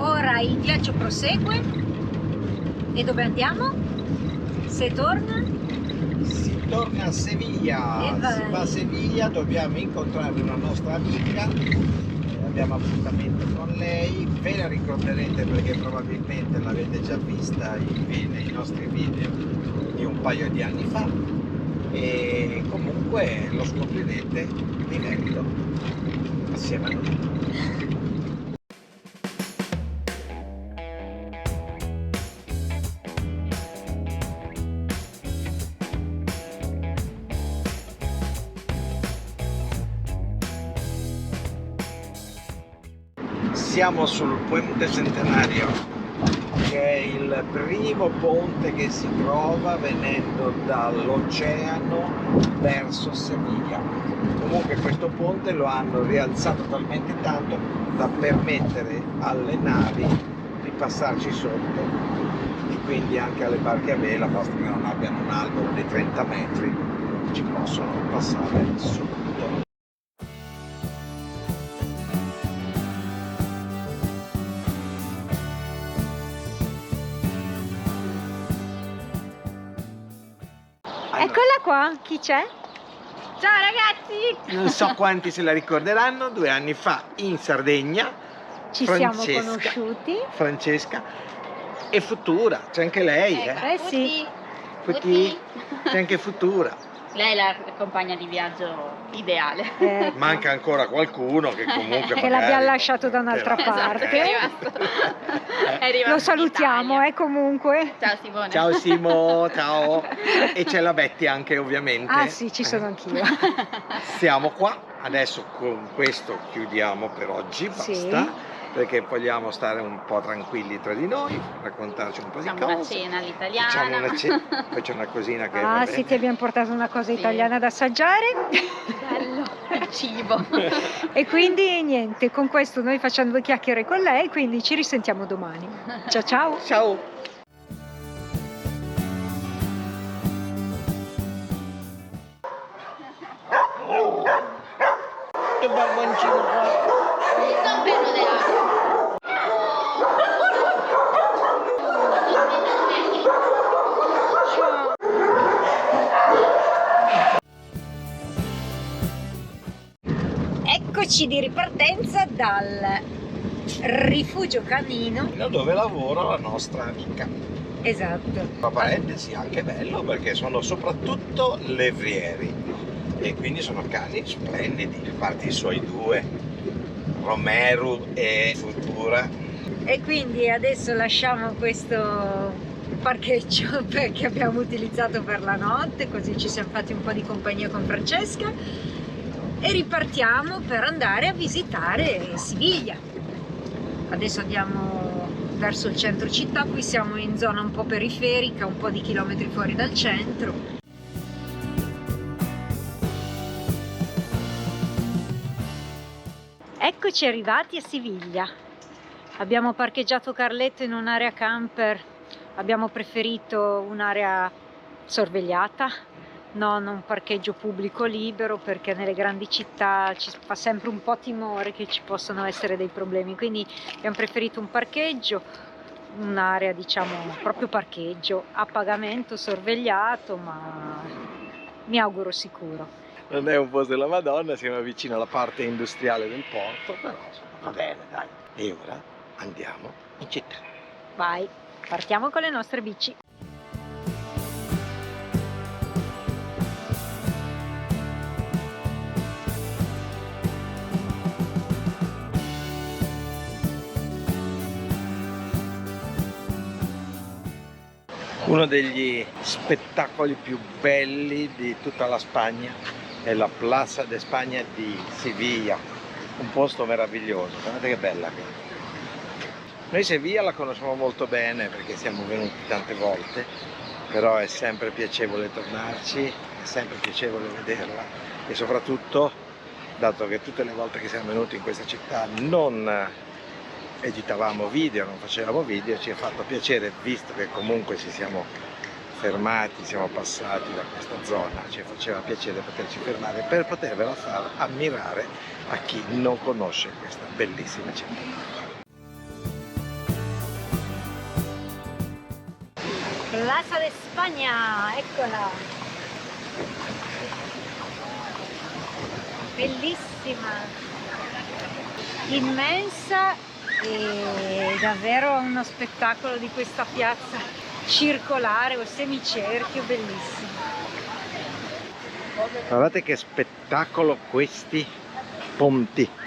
ora il viaggio prosegue. E dove andiamo? Se torna? Si torna a Sevilla, si va a Sevilla, dobbiamo incontrare una nostra amica, abbiamo appuntamento con lei, ve la ricorderete perché probabilmente l'avete già vista nei nostri video di un paio di anni fa e comunque lo scoprirete vivendo assieme a noi. Siamo sul Puente Centenario, che è il primo ponte che si trova venendo dall'oceano verso Sevilla. Comunque questo ponte lo hanno rialzato talmente tanto da permettere alle navi di passarci sotto e quindi anche alle barche a vela, basta che non abbiano un albero di 30 metri, ci possono passare sotto. Eccola qua, chi c'è? Ciao ragazzi! Non so quanti se la ricorderanno, 2 anni fa in Sardegna Ci siamo conosciuti. Francesca e Futura, c'è anche lei, Sì. Futi, c'è anche Futura. Lei è la compagna di viaggio ideale. Manca ancora qualcuno che comunque Che l'abbiamo lasciato da un'altra parte. È rimasto. È rimasto Lo in salutiamo, Italia. Comunque. Ciao Simone. Ciao Simo, ciao. E c'è la Betty anche ovviamente. Ah sì, ci sono anch'io. Siamo qua, adesso con questo chiudiamo per oggi, basta. Sì. Perché vogliamo stare un po' tranquilli tra di noi, raccontarci un po' di Facciamo una cose. cena all'italiana. Facciamo una cena, poi c'è una cosina che va Ah bene. sì, ti abbiamo portato una cosa italiana da assaggiare. Bello, il cibo. E quindi niente, con questo noi facciamo 2 chiacchiere con lei, quindi ci risentiamo domani. Ciao ciao! Ciao! Che barboncino qua! San Pedro de la... Eccoci di ripartenza dal rifugio canino. Dove lavora la nostra amica. Esatto. Tra parentesi anche bello perché sono soprattutto levrieri e quindi sono cani splendidi, a parte i suoi 2, Romero e Futura. E quindi adesso lasciamo questo parcheggio che abbiamo utilizzato per la notte, così ci siamo fatti un po' di compagnia con Francesca e ripartiamo per andare a visitare Siviglia. Adesso andiamo verso il centro città, qui siamo in zona un po' periferica, un po' di chilometri fuori dal centro. Eccoci arrivati a Siviglia. Abbiamo parcheggiato Carletto in un'area camper, abbiamo preferito un'area sorvegliata, non un parcheggio pubblico libero, perché nelle grandi città ci fa sempre un po' timore che ci possano essere dei problemi, quindi abbiamo preferito un parcheggio, un'area diciamo proprio parcheggio a pagamento, sorvegliato, ma mi auguro sicuro. Non è un posto della Madonna, siamo vicino alla parte industriale del porto, però va bene, dai. E ora andiamo in città. Vai, partiamo con le nostre bici. Uno degli spettacoli più belli di tutta la Spagna è la Plaza de España di Sevilla, un posto meraviglioso, guardate che bella che è. Noi Sevilla la conosciamo molto bene perché siamo venuti tante volte, però è sempre piacevole tornarci, è sempre piacevole vederla e soprattutto, dato che tutte le volte che siamo venuti in questa città non editavamo video, non facevamo video, ci ha fatto piacere, visto che comunque ci siamo fermati, siamo passati da questa zona, ci faceva piacere poterci fermare per potervela far ammirare a chi non conosce questa bellissima città. Plaza de España, eccola! Bellissima, immensa e davvero uno spettacolo di questa piazza circolare o semicerchio, bellissimo. Guardate che spettacolo questi ponti.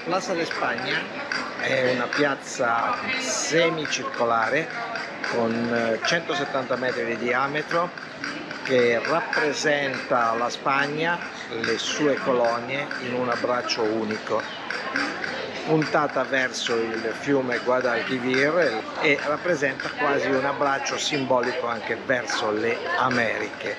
Plaza de España è una piazza semicircolare con 170 metri di diametro che rappresenta la Spagna, le sue colonie in un abbraccio unico, puntata verso il fiume Guadalquivir e rappresenta quasi un abbraccio simbolico anche verso le Americhe.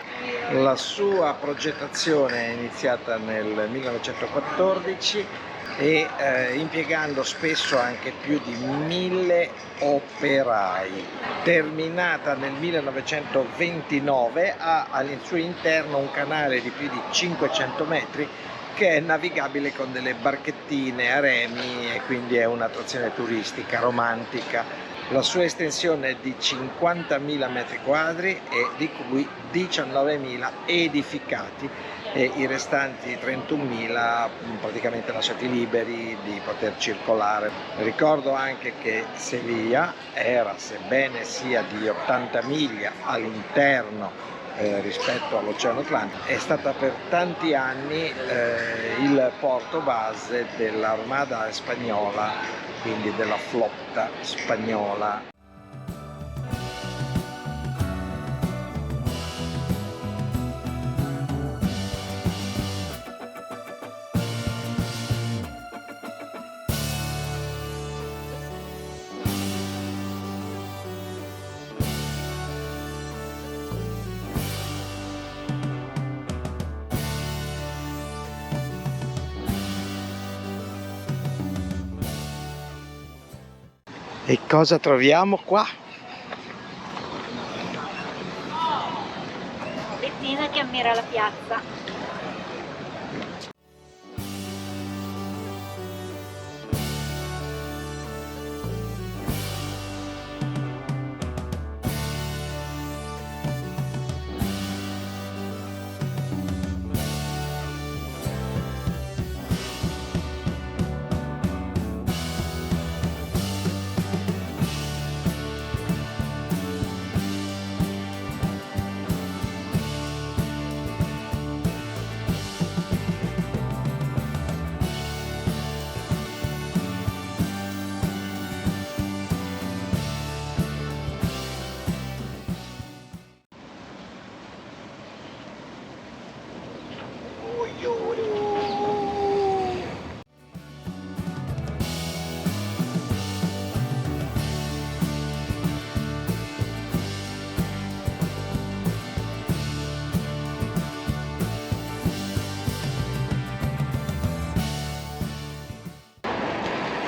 La sua progettazione è iniziata nel 1914 e impiegando spesso anche più di 1000 operai. Terminata nel 1929 ha al suo interno un canale di più di 500 metri che è navigabile con delle barchettine a remi e quindi è un'attrazione turistica romantica. La sua estensione è di 50.000 metri quadri e di cui 19.000 edificati e i restanti 31.000 praticamente lasciati liberi di poter circolare. Ricordo anche che Sevilla era, sebbene sia di 80 miglia all'interno rispetto all'Oceano Atlantico, è stata per tanti anni il porto base dell'Armada spagnola, quindi della flotta spagnola. E cosa troviamo qua? Bettina che ammira la piazza.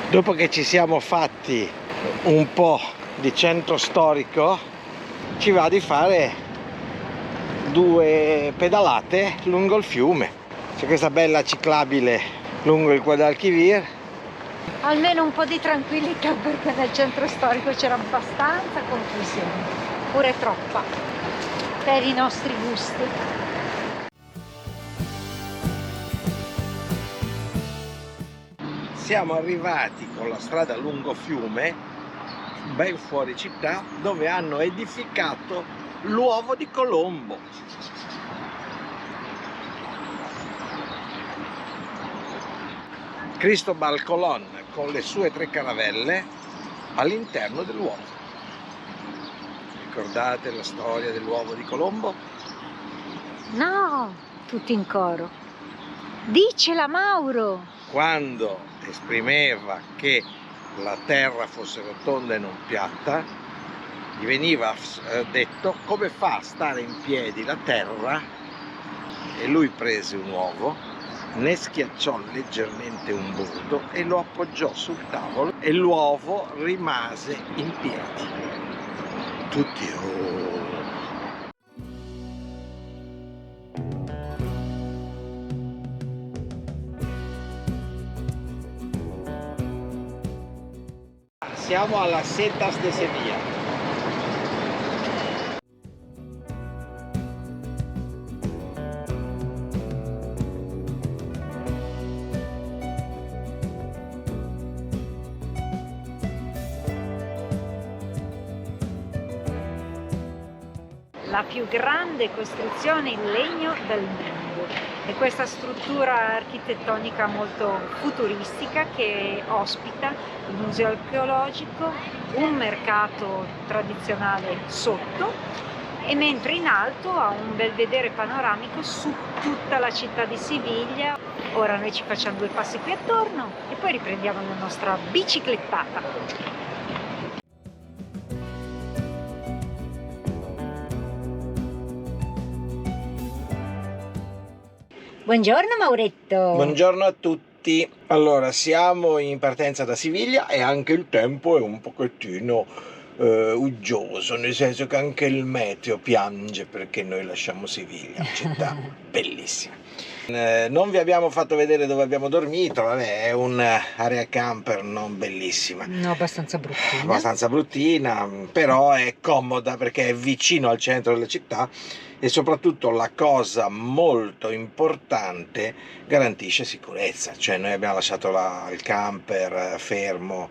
Dopo che ci siamo fatti un po' di centro storico, ci va di fare 2 pedalate lungo il fiume. C'è questa bella ciclabile lungo il Guadalquivir. Almeno un po' di tranquillità, perché nel centro storico c'era abbastanza confusione, pure troppa, per i nostri gusti. Siamo arrivati con la strada lungo fiume, ben fuori città, dove hanno edificato l'uovo di Colombo. Cristobal Colón con le sue 3 caravelle all'interno dell'uovo. Ricordate la storia dell'uovo di Colombo? No, tutti in coro. Dicela Mauro! Quando esprimeva che la terra fosse rotonda e non piatta, gli veniva detto come fa a stare in piedi la terra, e lui prese un uovo, ne schiacciò leggermente un bordo e lo appoggiò sul tavolo e l'uovo rimase in piedi. Tutti Siamo alla Setas de Sevilla. La più grande costruzione in legno del mondo, e questa struttura architettonica molto futuristica che ospita il museo archeologico, un mercato tradizionale sotto, e mentre in alto ha un bel vedere panoramico su tutta la città di Siviglia. Ora noi ci facciamo 2 passi qui attorno e poi riprendiamo la nostra biciclettata. Buongiorno Mauretto! Buongiorno a tutti. Allora, siamo in partenza da Siviglia e anche il tempo è un pochettino uggioso, nel senso che anche il meteo piange perché noi lasciamo Siviglia, città bellissima. Non vi abbiamo fatto vedere dove abbiamo dormito, vabbè, è un'area camper non bellissima. No, abbastanza bruttina. Abbastanza bruttina, però è comoda perché è vicino al centro della città e soprattutto la cosa molto importante, garantisce sicurezza. Cioè noi abbiamo lasciato il camper fermo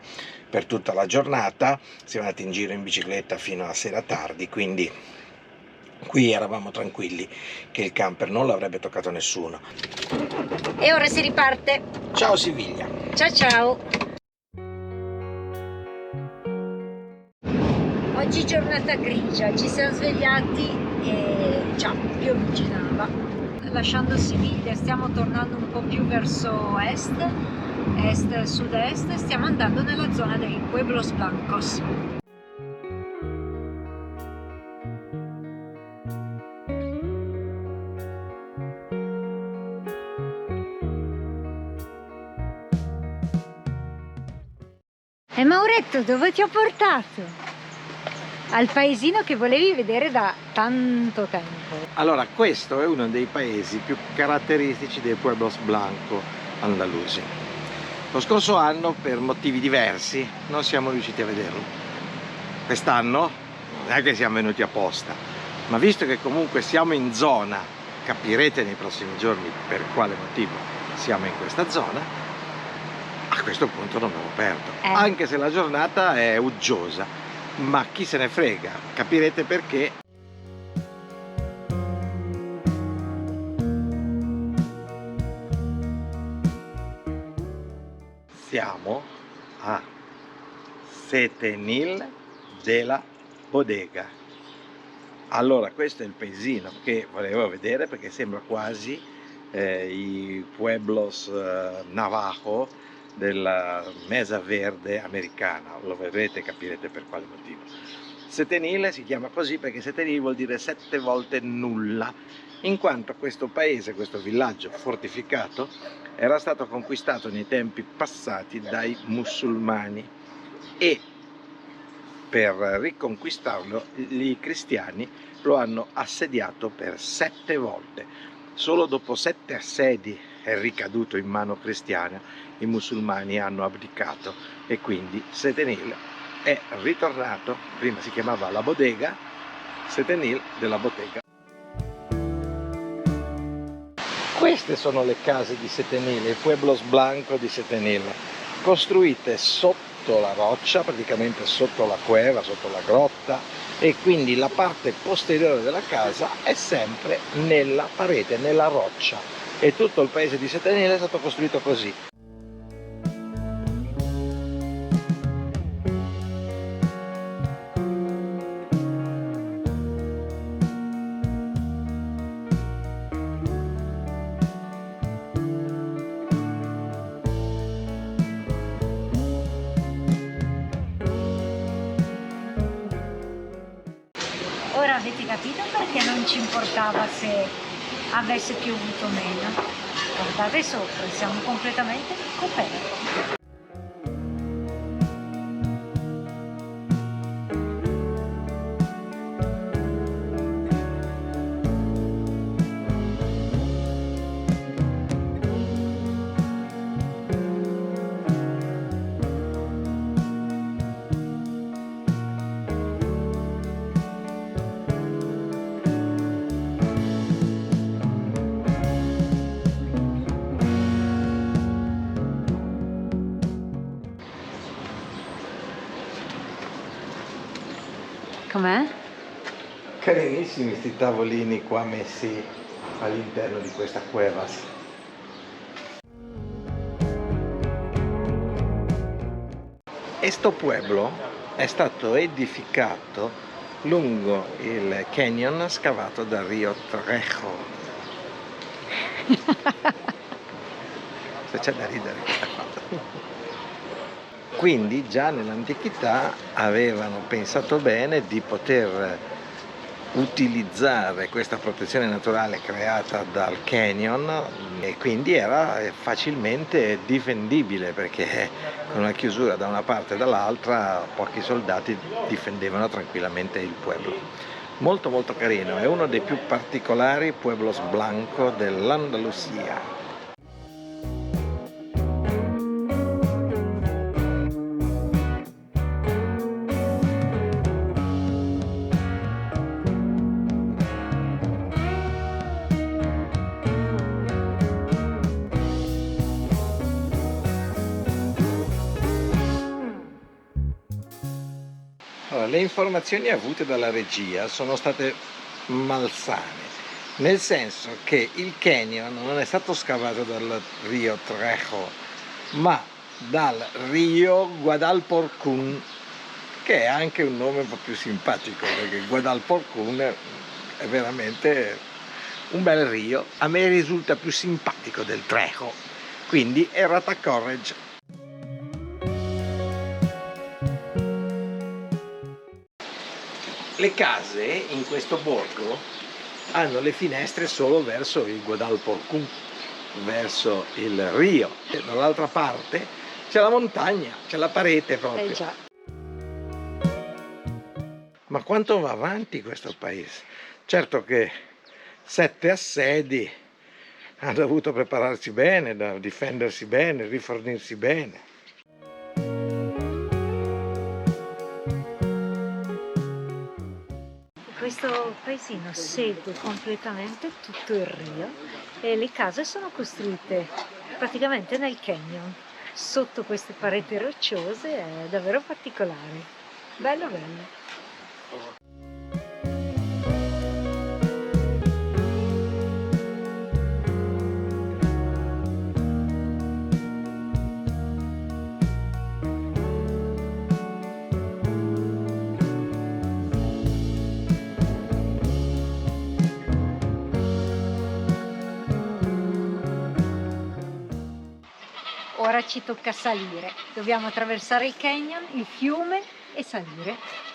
per tutta la giornata, siamo andati in giro in bicicletta fino a sera tardi, quindi qui eravamo tranquilli che il camper non l'avrebbe toccato nessuno. E ora si riparte. Ciao Siviglia! Ciao ciao! Oggi giornata grigia, ci siamo svegliati e già piovigginava. Lasciando Siviglia stiamo tornando un po' più verso sud-est, stiamo andando nella zona dei Pueblos Blancos. E Mauretto, dove ti ho portato? Al paesino che volevi vedere da tanto tempo. Allora, questo è uno dei paesi più caratteristici dei Pueblos Blanco andalusi. Lo scorso anno, per motivi diversi, non siamo riusciti a vederlo. Quest'anno non è che siamo venuti apposta, ma visto che comunque siamo in zona, capirete nei prossimi giorni per quale motivo siamo in questa zona, a questo punto non me lo perdo. Anche se la giornata è uggiosa, ma chi se ne frega, capirete perché. Siamo a Setenil de la Bodega. Allora, questo è il paesino che volevo vedere perché sembra quasi i Pueblos Navajo della Mesa Verde americana. Lo vedrete e capirete per quale motivo. Setenil si chiama così perché Setenil vuol dire 7 volte nulla, in quanto questo paese, questo villaggio fortificato, era stato conquistato nei tempi passati dai musulmani e per riconquistarlo i cristiani lo hanno assediato per 7 volte. Solo dopo 7 assedi è ricaduto in mano cristiana, i musulmani hanno abdicato e quindi Setenil è ritornato, prima si chiamava La Bodega, Setenil della Bottega. Queste sono le case di Setenil, il Pueblos Blanco di Setenil, costruite sotto la roccia, praticamente sotto la cueva, sotto la grotta, e quindi la parte posteriore della casa è sempre nella parete, nella roccia, e tutto il paese di Setenil è stato costruito così. Ora avete capito perché non ci importava se avesse piovuto o meno. Guardate sopra, siamo completamente coperti. Com'è? Carinissimi questi tavolini qua messi all'interno di questa cuevas. Questo pueblo è stato edificato lungo il canyon scavato dal Rio Trejo. Se c'è da ridere questa cosa. Quindi già nell'antichità avevano pensato bene di poter utilizzare questa protezione naturale creata dal canyon e quindi era facilmente difendibile, perché con una chiusura da una parte e dall'altra pochi soldati difendevano tranquillamente il pueblo. Molto molto carino, è uno dei più particolari pueblos blanco dell'Andalusia. Allora, le informazioni avute dalla regia sono state malsane, nel senso che il canyon non è stato scavato dal Rio Trejo, ma dal Rio Guadalporcún, che è anche un nome un po' più simpatico, perché Guadalporcún è veramente un bel rio. A me risulta più simpatico del Trejo, quindi errata correge. Le case in questo borgo hanno le finestre solo verso il Guadalporcún, verso il Rio. E dall'altra parte c'è la montagna, c'è la parete proprio. Già. Ma quanto va avanti questo paese? Certo che 7 assedi hanno dovuto prepararsi bene, da difendersi bene, rifornirsi bene. Questo paesino segue completamente tutto il Rio e le case sono costruite praticamente nel canyon, sotto queste pareti rocciose. È davvero particolare, bello bello. Ora ci tocca salire, dobbiamo attraversare il canyon, il fiume e salire.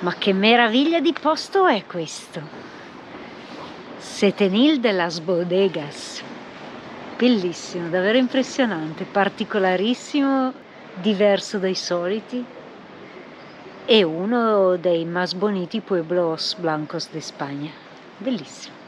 Ma che meraviglia di posto è questo! Setenil de las Bodegas. Bellissimo, davvero impressionante, particolarissimo, diverso dai soliti e uno dei más boniti pueblos blancos de España. Bellissimo.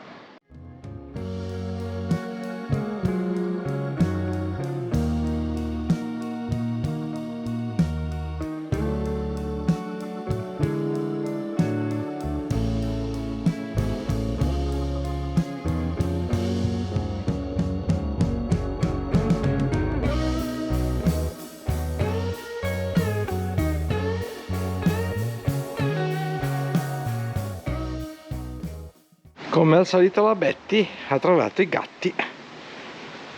Come al solito la Betty ha trovato i gatti.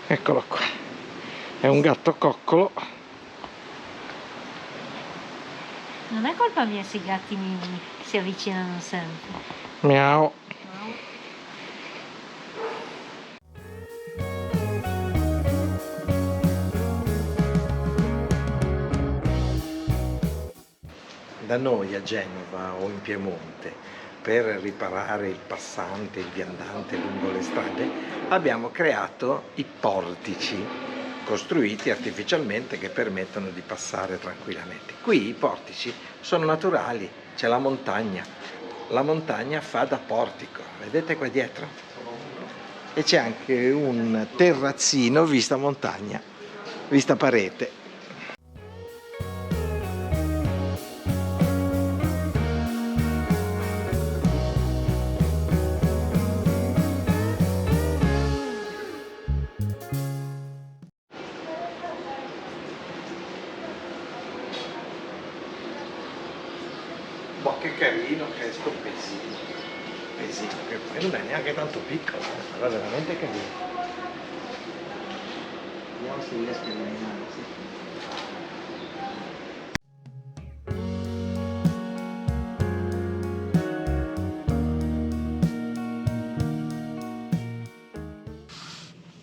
Eccolo qua. È un gatto coccolo. Non è colpa mia se i gatti mi si avvicinano sempre. Miau. Da noi a Genova o in Piemonte, per riparare il passante, il viandante lungo le strade, abbiamo creato i portici, costruiti artificialmente, che permettono di passare tranquillamente. Qui i portici sono naturali, c'è la montagna fa da portico, vedete qua dietro? E c'è anche un terrazzino vista montagna, vista parete. Boh, che carino che è sto pesino, che poi non è neanche tanto piccolo, però è veramente carino. Vediamo se riesco a illuminarsi.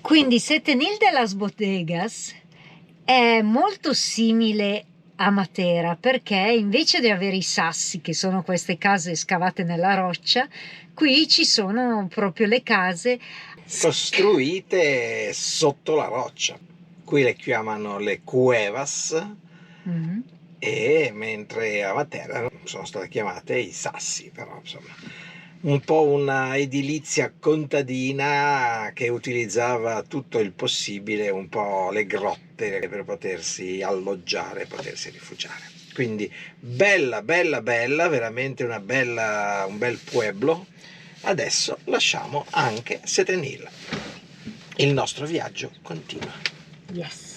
Quindi Setenil de las Bodegas è molto simile a Matera, perché invece di avere i sassi, che sono queste case scavate nella roccia, qui ci sono proprio le case costruite sotto la roccia. Qui le chiamano le cuevas, e mentre a Matera sono state chiamate i sassi, però insomma un po' una edilizia contadina che utilizzava tutto il possibile, un po' le grotte, per potersi alloggiare, potersi rifugiare. Quindi bella, veramente un bel pueblo. Adesso lasciamo anche Setenil. Il nostro viaggio continua. Yes.